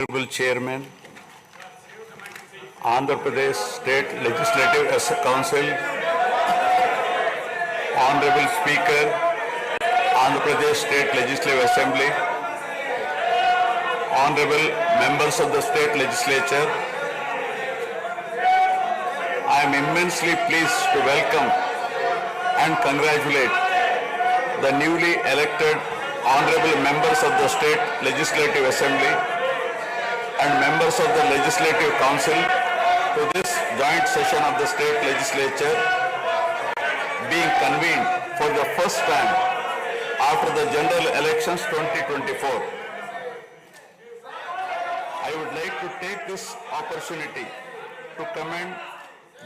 Honorable Chairman, Andhra Pradesh State Legislative Council, Honorable Speaker, Andhra Pradesh State Legislative Assembly, Honorable Members of the State Legislature, I am immensely pleased to welcome and congratulate the newly elected Honorable Members of the State Legislative Assembly and members of the Legislative Council to this joint session of the State Legislature being convened for the first time after the General Elections 2024. I would like to take this opportunity to commend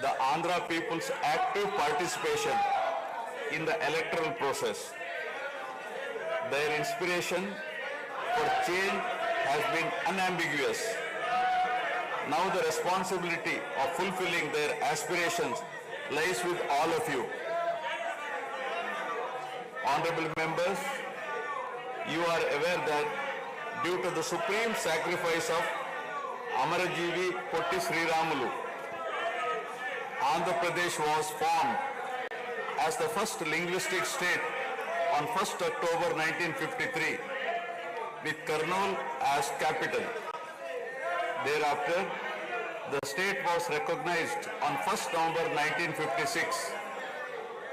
the Andhra people's active participation in the electoral process. Their inspiration for change has been unambiguous. Now the responsibility of fulfilling their aspirations lies with all of you. Honorable members, you are aware that due to the supreme sacrifice of Amarajeevi Potti Sriramulu, Andhra Pradesh was formed as the first linguistic state on 1st October 1953 with Kurnool as capital. Thereafter, the state was recognized on 1st November 1956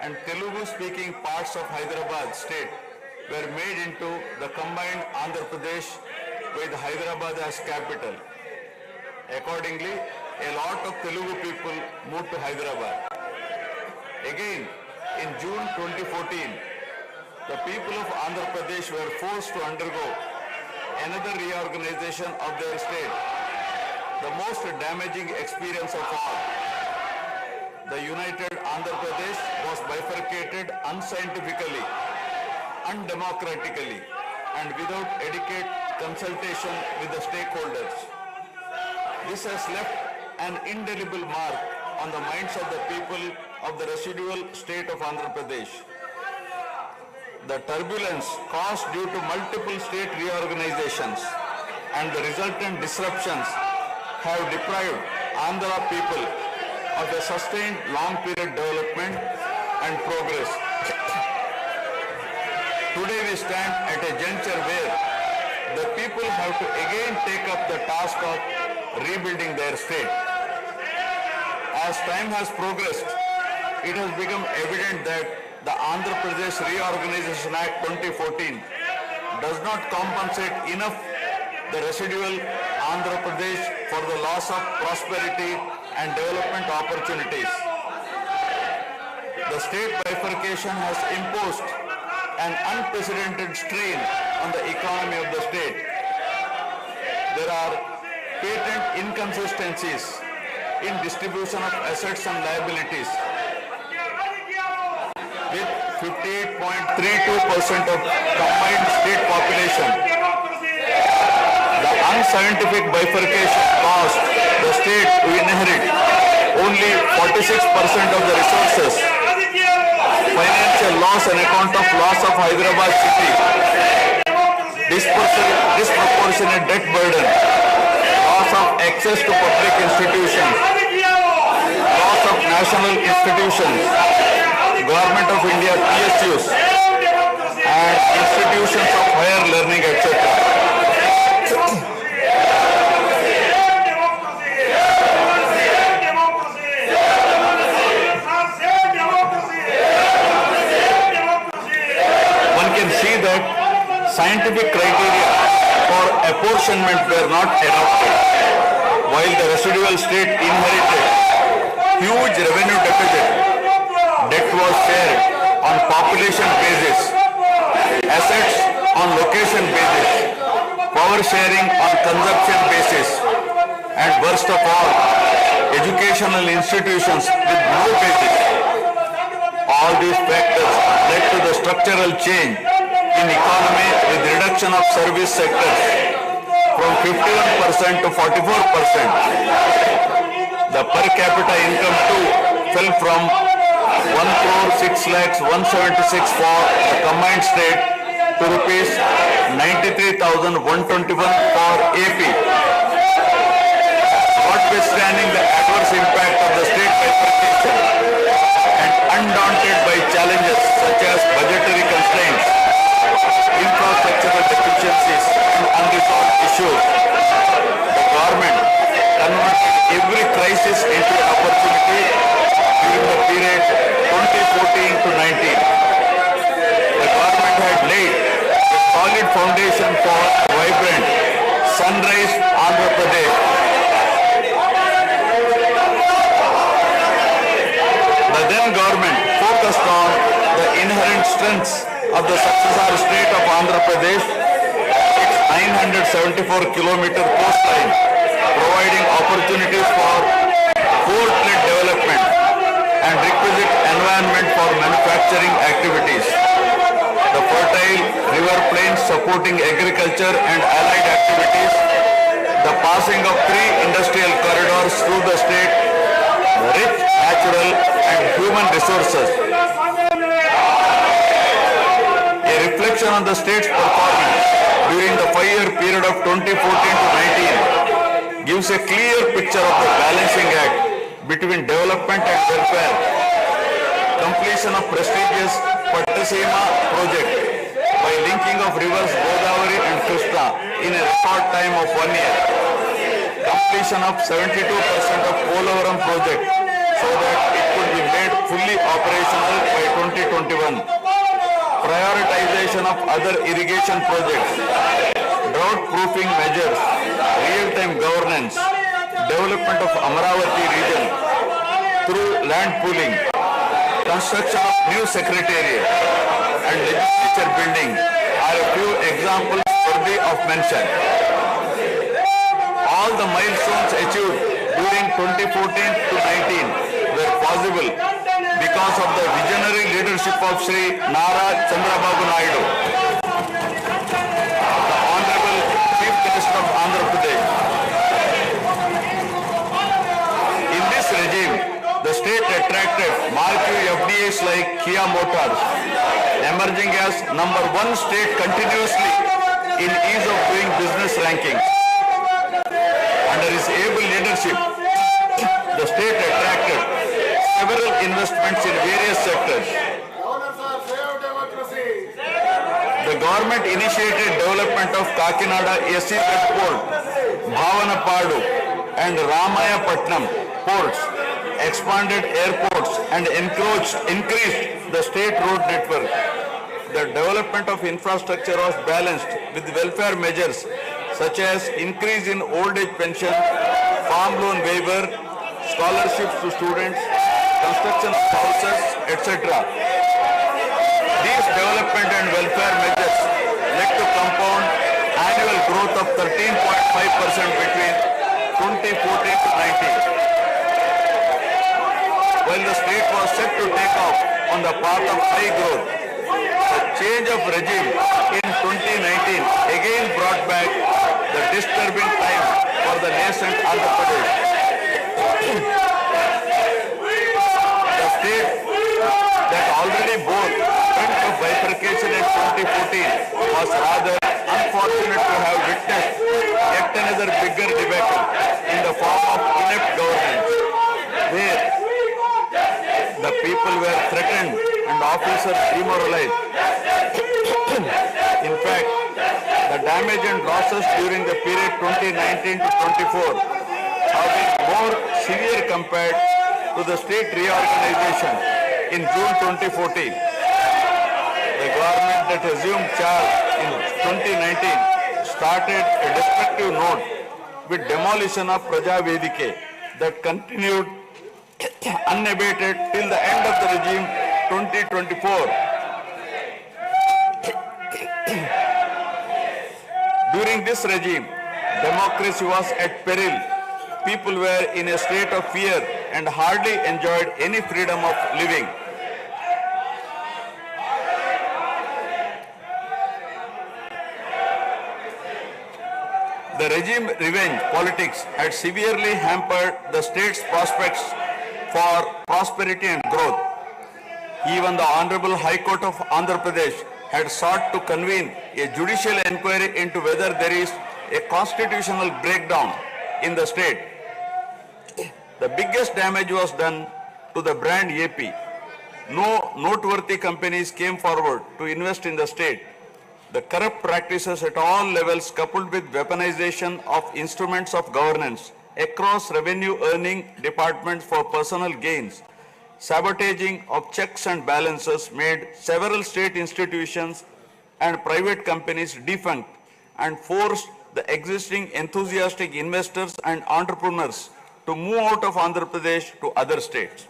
and Telugu-speaking parts of Hyderabad state were made into the combined Andhra Pradesh with Hyderabad as capital. Accordingly, a lot of Telugu people moved to Hyderabad. Again, in June 2014, the people of Andhra Pradesh were forced to undergo another reorganization of their state, the most damaging experience of all. The united Andhra Pradesh was bifurcated unscientifically, undemocratically, and without adequate consultation with the stakeholders. This has left an indelible mark on the minds of the people of the residual state of Andhra Pradesh. The turbulence caused due to multiple state reorganizations and the resultant disruptions have deprived Andhra people of a sustained long-period development and progress. Today we stand at a juncture where the people have to again take up the task of rebuilding their state. As time has progressed, it has become evident that the Andhra Pradesh Reorganization Act 2014 does not compensate enough the residual Andhra Pradesh for the loss of prosperity and development opportunities. The state bifurcation has imposed an unprecedented strain on the economy of the state. There are patent inconsistencies in distribution of assets and liabilities, with 58.32% of combined state population. The unscientific bifurcation caused the state to inherit only 46% of the resources. Financial loss on account of loss of Hyderabad city, disproportionate debt burden, loss of access to public institutions, loss of national institutions, Government of India PSUs and institutions of higher learning, etc. One can see that scientific criteria for apportionment were not adopted, while the residual state inherited huge revenue deficit. Debt was shared on population basis, assets on location basis, power sharing on consumption basis, and worst of all, educational institutions with no basis. All these factors led to the structural change in economy with reduction of service sectors from 51% to 44%. The per capita income too fell from 1,06,176 for the combined state to rupees 93,121 for AP. Notwithstanding the adverse impact of the state bifurcation and undaunted by challenges such as budgetary constraints, infrastructural deficiencies, and unresolved issues, the government converted every crisis into an opportunity during the period 2014 to 19. The government had laid a solid foundation for a vibrant, sunrise Andhra Pradesh. The then government focused on the inherent strengths of the successor state of Andhra Pradesh, its 974-kilometer coastline, providing opportunities for port-led development and requisite environment for manufacturing activities. The fertile river plains supporting agriculture and allied activities, the passing of 3 industrial corridors through the state, the rich natural and human resources. A reflection on the state's performance during the 5-year period of 2014 to 19 gives a clear picture of the balancing act between development and welfare. Completion of prestigious Pattasima project by linking of rivers Godavari and Krishna in a record time of 1 year. Completion of 72% of Polavaram project so that it could be made fully operational by 2021. Prioritization of other irrigation projects, drought proofing measures, real-time governance, development of Amaravati region through land pooling, construction of new secretariat and legislature building are a few examples worthy of mention. All the milestones achieved during 2014 to 19 were possible because of the visionary leadership of Sri Nara Chandrababu Naidu, the Honorable Chief Minister of Andhra Pradesh. In this regime, the state attracted marquee FDIs like Kia Motors, emerging as #1 state continuously in ease of doing business rankings. Under his able leadership, the state attracted several investments in various sectors. The government initiated development of Kakinada SEZ Port, Bhavanapadu and Ramayapatnam ports, expanded airports and increased the state road network. The development of infrastructure was balanced with welfare measures such as increase in old age pension, farm loan waiver, scholarships to students, construction of houses, etc. These development and welfare measures led to compound annual growth of 13.5% between 2014 to 19. While the state was set to take off on the path of high growth, the change of regime in 2019 again brought back the disturbing time for the nascent Andhra Pradesh. The state that already bore brunt of bifurcation in 2014 was rather unfortunate to have witnessed yet another bigger debacle in the form of inept governance, where the people were threatened and officers demoralized. In fact, the damage and losses during the period 2019 to 24 have been more severe compared to the state reorganization in June 2014. The government that assumed charge in 2019 started a destructive note with demolition of Praja Vedike that continued unabated till the end of the regime 2024. During this regime, democracy was at peril. People were in a state of fear and hardly enjoyed any freedom of living. The regime revenge politics had severely hampered the state's prospects for prosperity and growth. Even the Honorable High Court of Andhra Pradesh had sought to convene a judicial inquiry into whether there is a constitutional breakdown in the state. The biggest damage was done to the brand AP. No noteworthy companies came forward to invest in the state. The corrupt practices at all levels, coupled with weaponization of instruments of governance across revenue earning departments for personal gains, sabotaging of checks and balances, made several state institutions and private companies defunct and forced the existing enthusiastic investors and entrepreneurs to move out of Andhra Pradesh to other states.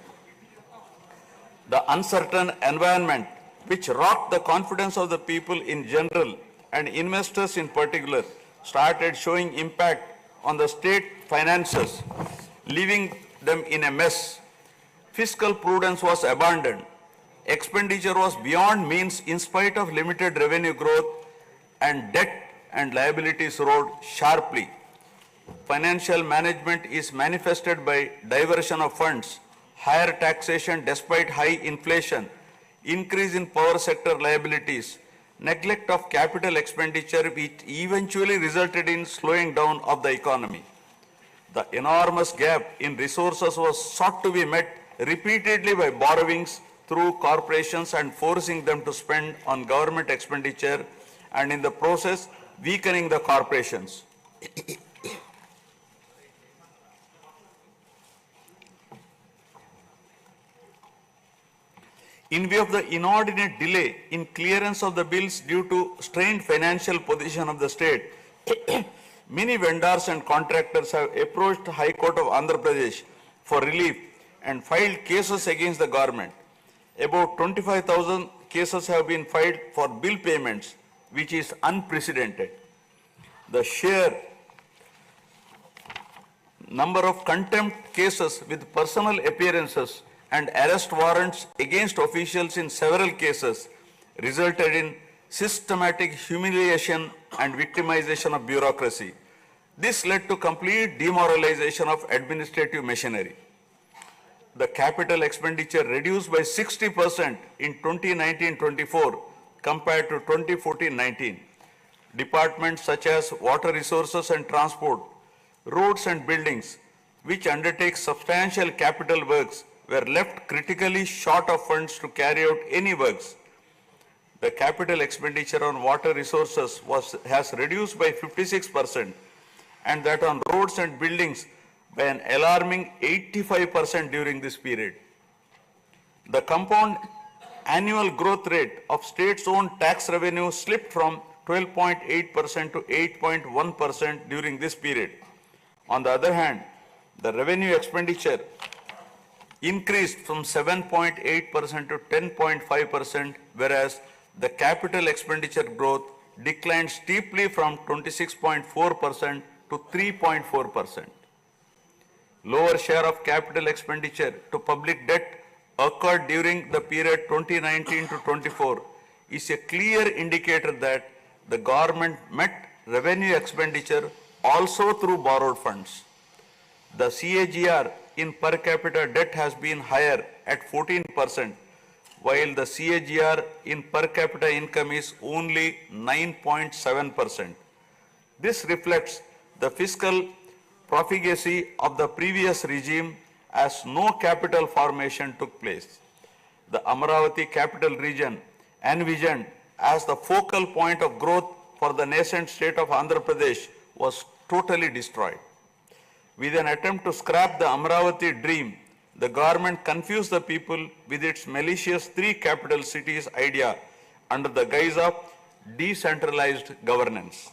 The uncertain environment which rocked the confidence of the people in general and investors in particular started showing impact on the state finances, leaving them in a mess. Fiscal prudence was abandoned. Expenditure was beyond means in spite of limited revenue growth, and debt and liabilities rose sharply. Financial management is manifested by diversion of funds, higher taxation despite high inflation, increase in power sector liabilities, neglect of capital expenditure, which eventually resulted in slowing down of the economy. The enormous gap in resources was sought to be met repeatedly by borrowings through corporations and forcing them to spend on government expenditure, and in the process weakening the corporations. In view of the inordinate delay in clearance of the bills due to strained financial position of the state, many vendors and contractors have approached the High Court of Andhra Pradesh for relief and filed cases against the government. About 25,000 cases have been filed for bill payments, which is unprecedented. The sheer number of contempt cases with personal appearances and arrest warrants against officials in several cases resulted in systematic humiliation and victimization of bureaucracy. This led to complete demoralization of administrative machinery. The capital expenditure reduced by 60% in 2019-24 compared to 2014-19. Departments such as water resources and transport, roads and buildings, which undertake substantial capital works, were left critically short of funds to carry out any works. The capital expenditure on water resources has reduced by 56%, and that on roads and buildings by an alarming 85% during this period. The compound annual growth rate of states-owned tax revenue slipped from 12.8% to 8.1% during this period. On the other hand, the revenue expenditure increased from 7.8% to 10.5%, whereas the capital expenditure growth declined steeply from 26.4% to 3.4%. Lower share of capital expenditure to public debt occurred during the period 2019 to 24 is a clear indicator that the government met revenue expenditure also through borrowed funds. The CAGR in per capita debt has been higher at 14%, while the CAGR in per capita income is only 9.7%. This reflects the fiscal profligacy of the previous regime, as no capital formation took place. The Amaravati capital region, envisioned as the focal point of growth for the nascent state of Andhra Pradesh, was totally destroyed. With an attempt to scrap the Amaravati dream, the government confused the people with its malicious three capital cities idea under the guise of decentralized governance.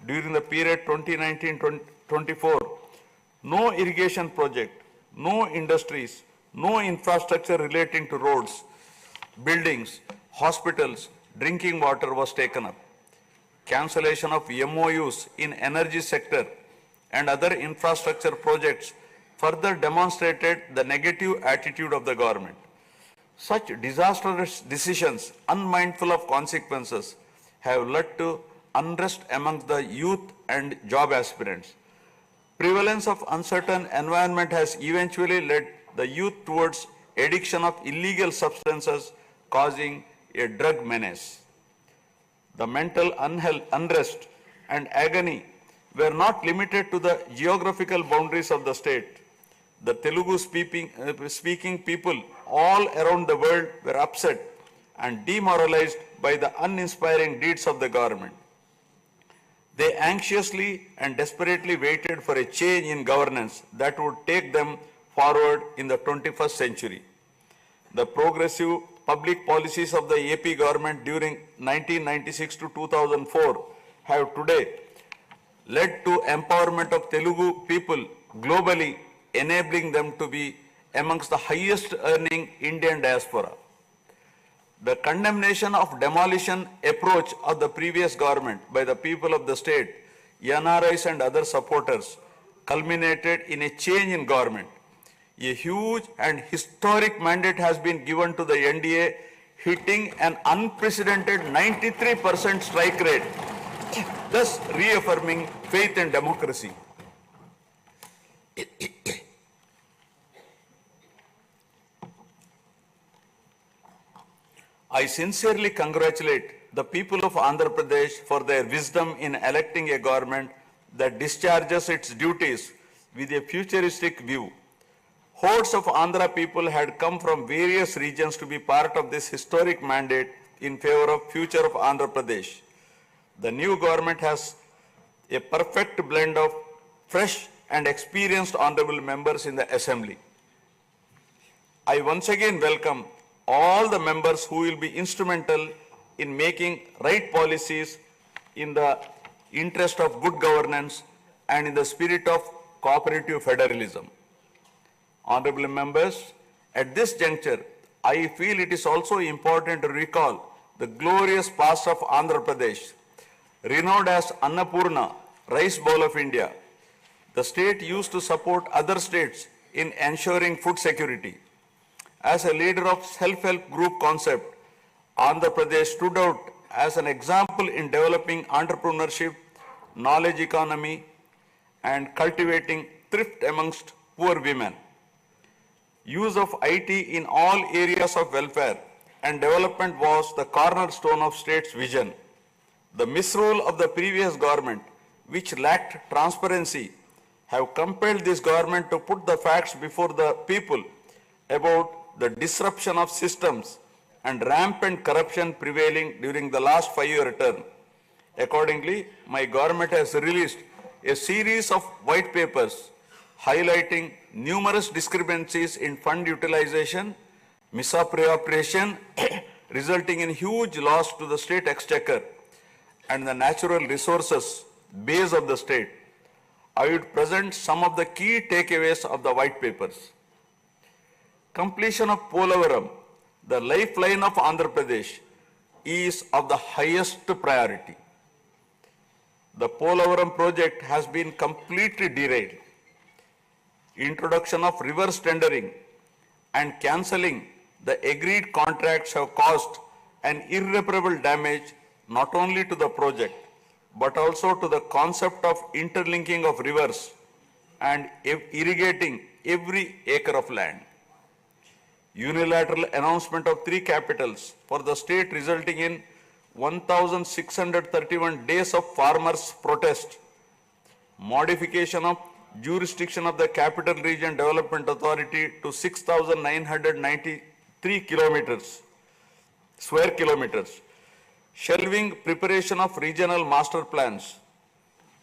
During the period 2019-24, no irrigation project, no industries, no infrastructure relating to roads, buildings, hospitals, drinking water was taken up. Cancellation of MOUs in energy sector and other infrastructure projects further demonstrated the negative attitude of the government. Such disastrous decisions, unmindful of consequences, have led to unrest amongst the youth and job aspirants. Prevalence of uncertain environment has eventually led the youth towards addiction of illegal substances, causing a drug menace. The mental unrest and agony were not limited to the geographical boundaries of the state. The Telugu speaking people all around the world were upset and demoralized by the uninspiring deeds of the government. They anxiously and desperately waited for a change in governance that would take them forward in the 21st century. The progressive public policies of the AP government during 1996 to 2004 have today led to empowerment of Telugu people globally, enabling them to be amongst the highest earning Indian diaspora. The condemnation of demolition approach of the previous government by the people of the state, NRIs and other supporters, culminated in a change in government. A huge and historic mandate has been given to the NDA, hitting an unprecedented 93% strike rate, thus reaffirming faith in democracy. I sincerely congratulate the people of Andhra Pradesh for their wisdom in electing a government that discharges its duties with a futuristic view. Hordes of Andhra people had come from various regions to be part of this historic mandate in favor of future of Andhra Pradesh. The new government has a perfect blend of fresh and experienced honorable members in the assembly. I once again welcome all the members who will be instrumental in making right policies in the interest of good governance and in the spirit of cooperative federalism. Honorable members, at this juncture, I feel it is also important to recall the glorious past of Andhra Pradesh, renowned as Annapurna, rice bowl of India. The state used to support other states in ensuring food security. As a leader of self-help group concept, Andhra Pradesh stood out as an example in developing entrepreneurship, knowledge economy, and cultivating thrift amongst poor women. Use of IT in all areas of welfare and development was the cornerstone of state's vision. The misrule of the previous government, which lacked transparency, have compelled this government to put the facts before the people about the disruption of systems and rampant corruption prevailing during the last 5-year term. Accordingly, my government has released a series of white papers highlighting numerous discrepancies in fund utilization, misappropriation, resulting in huge loss to the state exchequer and the natural resources base of the state. I would present some of the key takeaways of the white papers. Completion of Polavaram, the lifeline of Andhra Pradesh, is of the highest priority. The Polavaram project has been completely derailed. Introduction of reverse tendering and cancelling the agreed contracts have caused an irreparable damage not only to the project, but also to the concept of interlinking of rivers and irrigating every acre of land. Unilateral announcement of 3 capitals for the state resulting in 1,631 days of farmers' protest. Modification of jurisdiction of the Capital Region Development Authority to 6,993 square kilometers. Shelving preparation of regional master plans.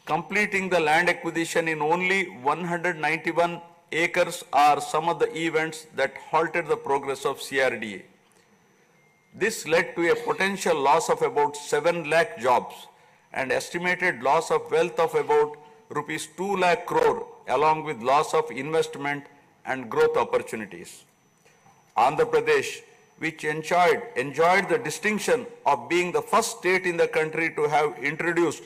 Completing the land acquisition in only 191 acres are some of the events that halted the progress of CRDA. This led to a potential loss of about 7 lakh jobs and estimated loss of wealth of about rupees 2 lakh crore along with loss of investment and growth opportunities. Andhra Pradesh, which enjoyed the distinction of being the first state in the country to have introduced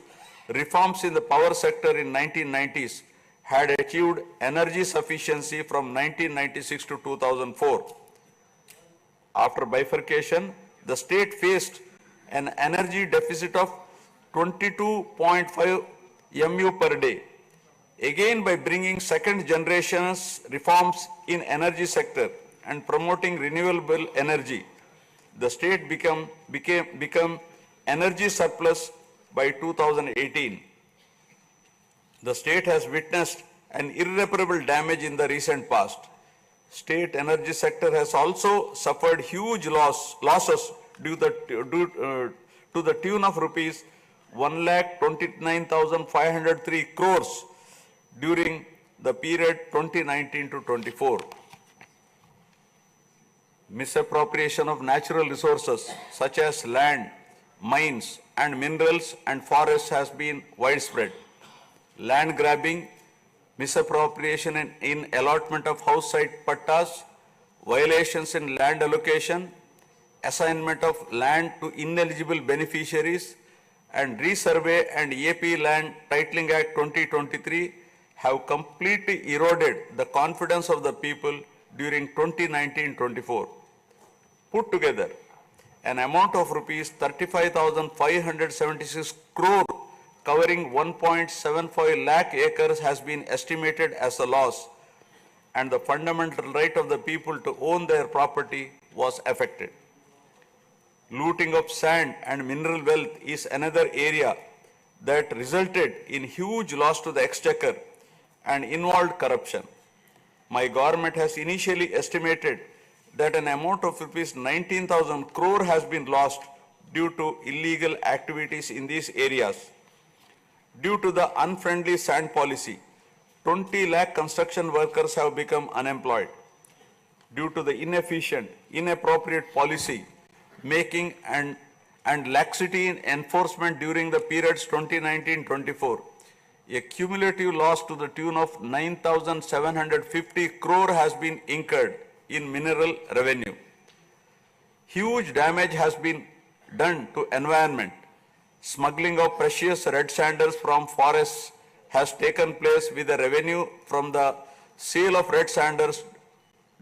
reforms in the power sector in 1990s, had achieved energy sufficiency from 1996 to 2004. After bifurcation, the state faced an energy deficit of 22.5 MU per day. Again, by bringing second generation's reforms in energy sector and promoting renewable energy, the state became energy surplus by 2018. The state has witnessed an irreparable damage in the recent past. State energy sector has also suffered huge losses to the tune of rupees 1,29,503 crores during the period 2019 to 24. Misappropriation of natural resources such as land, mines and minerals and forests has been widespread. Land grabbing, misappropriation in allotment of house site pattas, violations in land allocation, assignment of land to ineligible beneficiaries, and Resurvey and AP Land Titling Act 2023 have completely eroded the confidence of the people during 2019-24. Put together, an amount of rupees 35,576 crore covering 1.75 lakh acres has been estimated as a loss, and the fundamental right of the people to own their property was affected. Looting of sand and mineral wealth is another area that resulted in huge loss to the exchequer and involved corruption. My government has initially estimated that an amount of rupees 19,000 crore has been lost due to illegal activities in these areas. Due to the unfriendly sand policy, 20 lakh construction workers have become unemployed. Due to the inefficient, inappropriate policy making and laxity in enforcement during the periods 2019-24, a cumulative loss to the tune of 9,750 crore has been incurred in mineral revenue. Huge damage has been done to environment. Smuggling of precious red sanders from forests has taken place, with the revenue from the sale of red sanders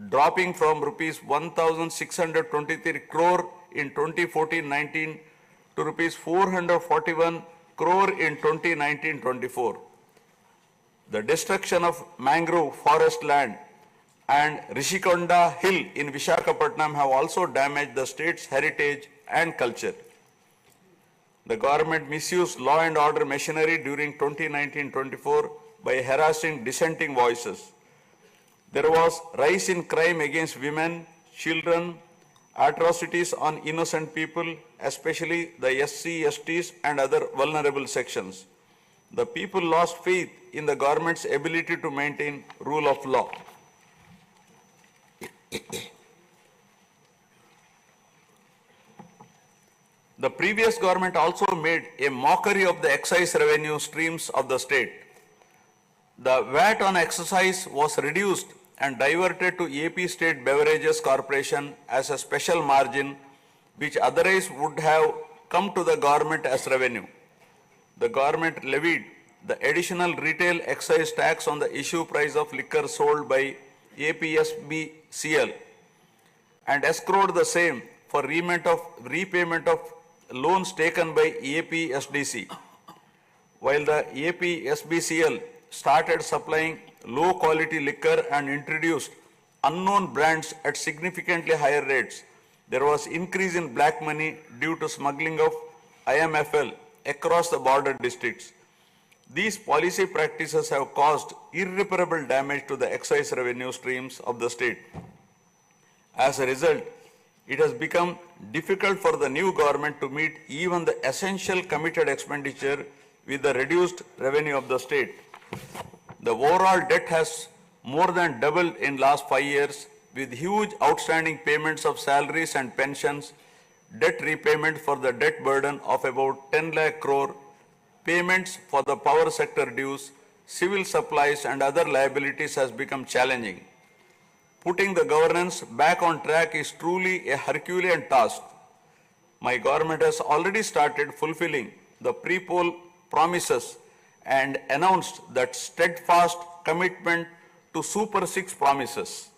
dropping from rupees 1,623 crore in 2014-19 to rupees 441 crore in 2019-24. The destruction of mangrove forest land and Rishikonda Hill in Visakhapatnam have also damaged the state's heritage and culture. The government misused law and order machinery during 2019-24 by harassing dissenting voices. There was rise in crime against women, children, atrocities on innocent people, especially the SC, STs and other vulnerable sections. The people lost faith in the government's ability to maintain rule of law. The previous government also made a mockery of the excise revenue streams of the state. The VAT on excise was reduced and diverted to AP State Beverages Corporation as a special margin, which otherwise would have come to the government as revenue. The government levied the additional retail excise tax on the issue price of liquor sold by APSBCL and escrowed the same for repayment of loans taken by APSDC. While the APSBCL started supplying low quality liquor and introduced unknown brands at significantly higher rates, there was increase in black money due to smuggling of IMFL across the border districts. These policy practices have caused irreparable damage to the excise revenue streams of the state. As a result, it has become difficult for the new government to meet even the essential committed expenditure with the reduced revenue of the state. The overall debt has more than doubled in last 5 years, with huge outstanding payments of salaries and pensions, debt repayment for the debt burden of about 10 lakh crore, payments for the power sector dues, civil supplies and other liabilities has become challenging. Putting the governance back on track is truly a Herculean task. My government has already started fulfilling the pre-poll promises and announced that steadfast commitment to Super 6 promises.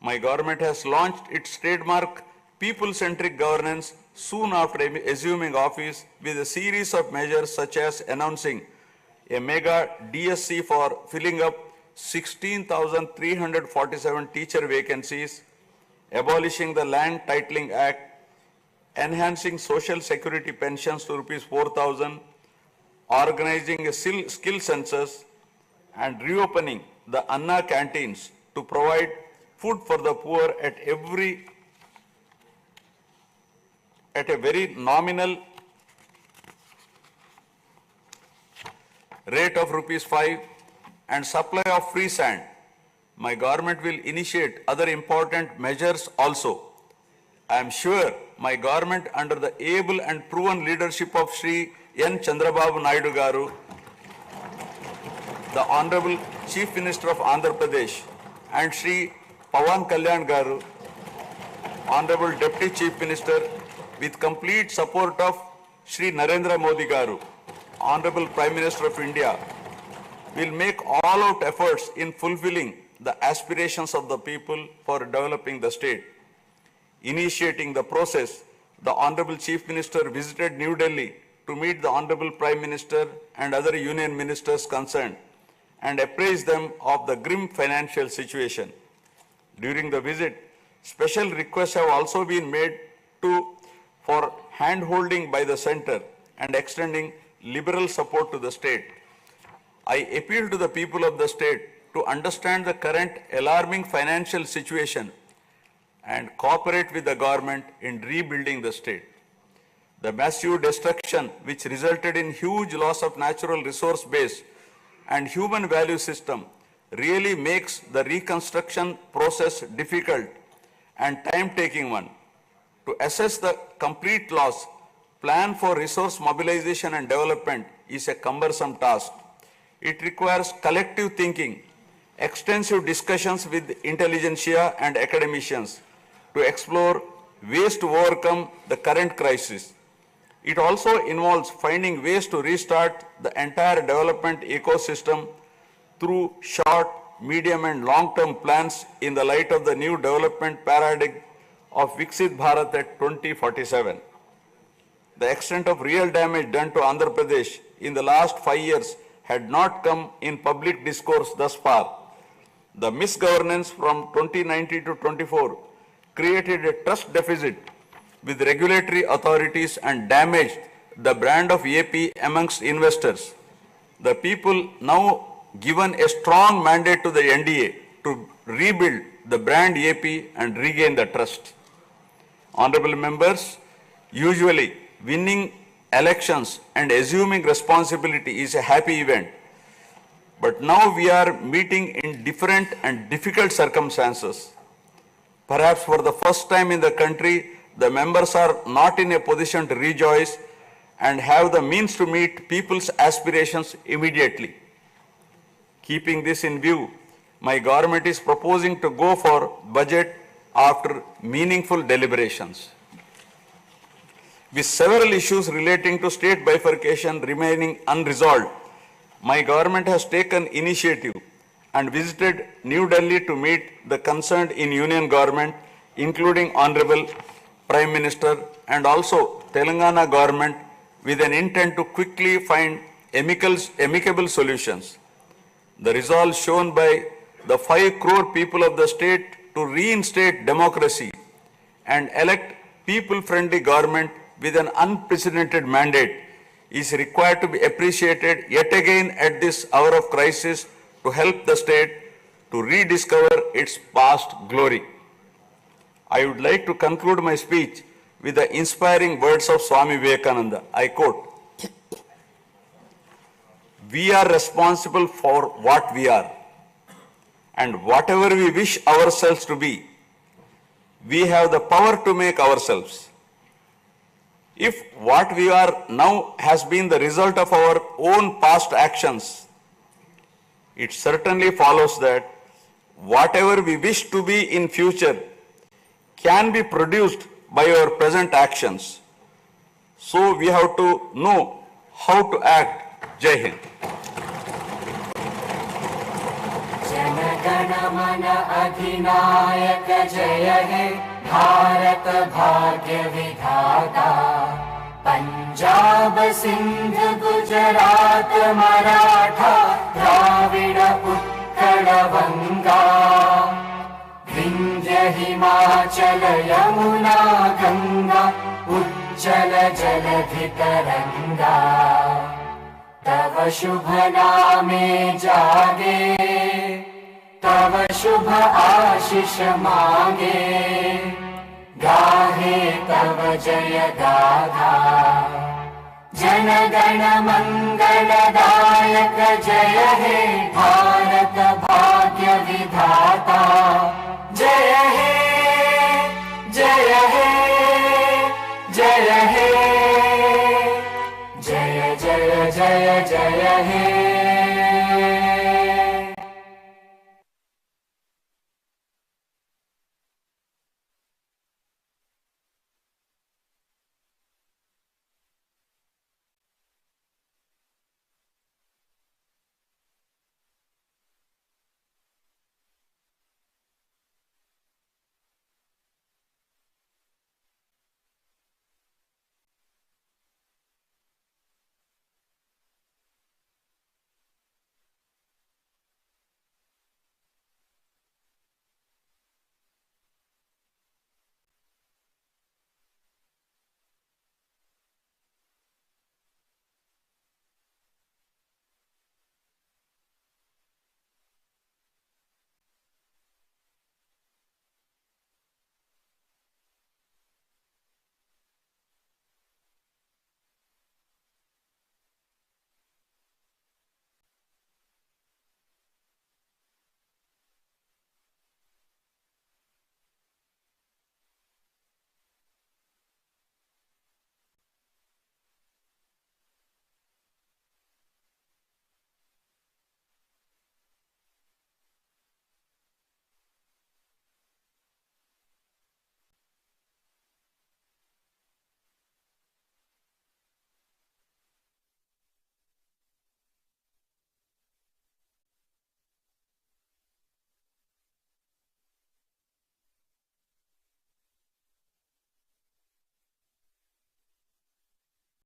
My government has launched its trademark people-centric governance soon after assuming office, with a series of measures such as announcing a mega DSC for filling up 16,347 teacher vacancies, abolishing the Land Titling Act, enhancing social security pensions to rupees 4,000, organizing a skill census, and reopening the Anna canteens to provide food for the poor at a very nominal rate of rupees 5, and supply of free sand. My government will initiate other important measures also. I am sure my government, under the able and proven leadership of Shri N. Chandrababu Naidu Garu, the Honorable Chief Minister of Andhra Pradesh, and Shri Pawan Kalyan Garu, Honorable Deputy Chief Minister, with complete support of Shri Narendra Modi Garu, Honorable Prime Minister of India, will make all-out efforts in fulfilling the aspirations of the people for developing the state. Initiating the process, the Honorable Chief Minister visited New Delhi to meet the Honorable Prime Minister and other union ministers concerned and apprise them of the grim financial situation. During the visit, special requests have also been made for hand-holding by the centre and extending liberal support to the state. I appeal to the people of the state to understand the current alarming financial situation and cooperate with the government in rebuilding the state. The massive destruction which resulted in huge loss of natural resource base and human value system really makes the reconstruction process difficult and time-taking one. To assess the complete loss, plan for resource mobilization and development is a cumbersome task. It requires collective thinking, extensive discussions with intelligentsia and academicians to explore ways to overcome the current crisis. It also involves finding ways to restart the entire development ecosystem through short, medium and long-term plans in the light of the new development paradigm of Viksit Bharat at 2047. The extent of real damage done to Andhra Pradesh in the last 5 years had not come in public discourse thus far. The misgovernance from 2019 to 24 created a trust deficit with regulatory authorities and damaged the brand of AP amongst investors. The people now given a strong mandate to the NDA to rebuild the brand AP and regain the trust. Honorable members, usually winning elections and assuming responsibility is a happy event. But now we are meeting in different and difficult circumstances. Perhaps for the first time in the country, the members are not in a position to rejoice and have the means to meet people's aspirations immediately. Keeping this in view, my government is proposing to go for budget after meaningful deliberations. With several issues relating to state bifurcation remaining unresolved, my government has taken initiative and visited New Delhi to meet the concerned in union government, including Honorable Prime Minister and also Telangana government, with an intent to quickly find amicable solutions. The resolve shown by the 5 crore people of the state to reinstate democracy and elect people-friendly government with an unprecedented mandate is required to be appreciated yet again at this hour of crisis to help the state to rediscover its past glory. I would like to conclude my speech with the inspiring words of Swami Vivekananda. I quote, "We are responsible for what we are, and whatever we wish ourselves to be, we have the power to make ourselves. If what we are now has been the result of our own past actions, it certainly follows that whatever we wish to be in future can be produced by our present actions. So we have to know how to act." Jai Hind. जन मन अधिनायक जय हे भारत भाग्य विधाता पंजाब सिंध गुजरात मराठा द्राविड उत्कल बंगा विंध्य हिमाचल यमुना गंगा चञ्चल जलधितरङ्गा तव शुभ नामे जागे तव शुभ आशीष मागे गाहे तव जय गाथा जनगण मंगलदायक जय हे